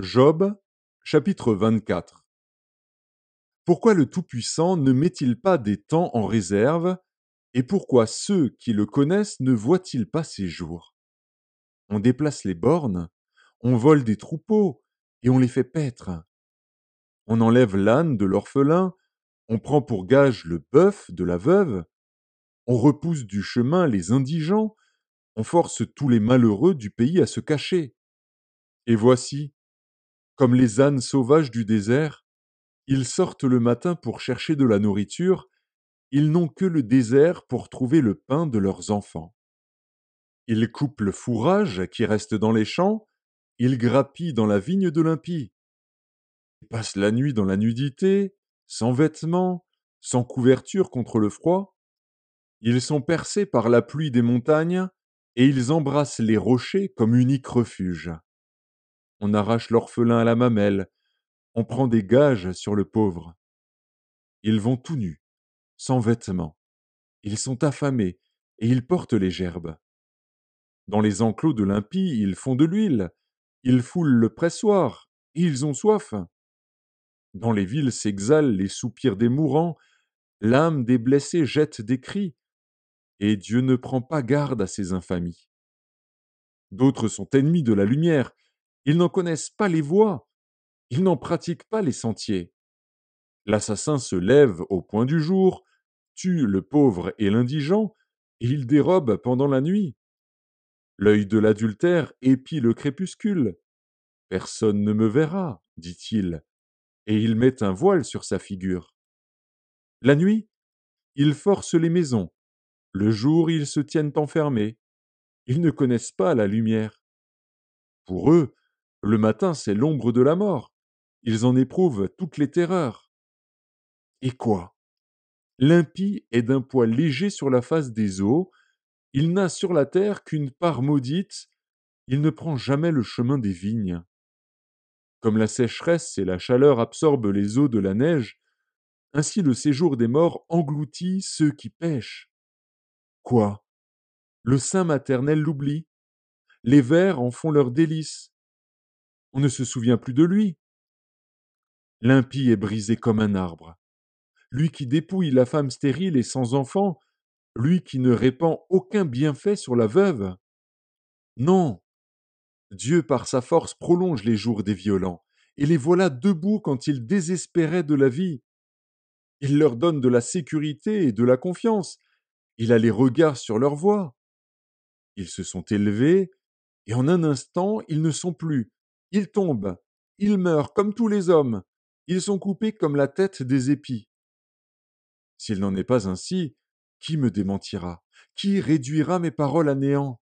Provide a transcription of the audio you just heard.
Job, chapitre 24. Pourquoi le Tout-Puissant ne met-il pas des temps en réserve, et pourquoi ceux qui le connaissent ne voient-ils pas ses jours? On déplace les bornes, on vole des troupeaux, et on les fait paître. On enlève l'âne de l'orphelin, on prend pour gage le bœuf de la veuve, on repousse du chemin les indigents, on force tous les malheureux du pays à se cacher. Et voici, comme les ânes sauvages du désert, ils sortent le matin pour chercher de la nourriture, ils n'ont que le désert pour trouver le pain de leurs enfants. Ils coupent le fourrage qui reste dans les champs, ils grappillent dans la vigne de l'impie. Ils passent la nuit dans la nudité, sans vêtements, sans couverture contre le froid. Ils sont percés par la pluie des montagnes, et ils embrassent les rochers comme unique refuge. On arrache l'orphelin à la mamelle, on prend des gages sur le pauvre. Ils vont tout nus, sans vêtements. Ils sont affamés, et ils portent les gerbes. Dans les enclos de l'impie, ils font de l'huile, ils foulent le pressoir, et ils ont soif. Dans les villes s'exhalent les soupirs des mourants, l'âme des blessés jette des cris, et Dieu ne prend pas garde à ces infamies. D'autres sont ennemis de la lumière, ils n'en connaissent pas les voies, ils n'en pratiquent pas les sentiers. L'assassin se lève au point du jour, tue le pauvre et l'indigent, et il dérobe pendant la nuit. L'œil de l'adultère épie le crépuscule. Personne ne me verra, dit-il, et il met un voile sur sa figure. La nuit, ils forcent les maisons. Le jour, ils se tiennent enfermés. Ils ne connaissent pas la lumière. Pour eux, le matin, c'est l'ombre de la mort. Ils en éprouvent toutes les terreurs. Et quoi? L'impie est d'un poids léger sur la face des eaux. Il n'a sur la terre qu'une part maudite. Il ne prend jamais le chemin des vignes. Comme la sécheresse et la chaleur absorbent les eaux de la neige, ainsi le séjour des morts engloutit ceux qui pêchent. Quoi? Le sein maternel l'oublie, les vers en font leur délice. On ne se souvient plus de lui. L'impie est brisé comme un arbre. Lui qui dépouille la femme stérile et sans enfant, lui qui ne répand aucun bienfait sur la veuve. Non, Dieu par sa force prolonge les jours des violents, et les voilà debout quand ils désespéraient de la vie. Il leur donne de la sécurité et de la confiance. Il a les regards sur leur voie. Ils se sont élevés, et en un instant, ils ne sont plus. Ils tombent, ils meurent comme tous les hommes. Ils sont coupés comme la tête des épis. S'il n'en est pas ainsi, qui me démentira? Qui réduira mes paroles à néant?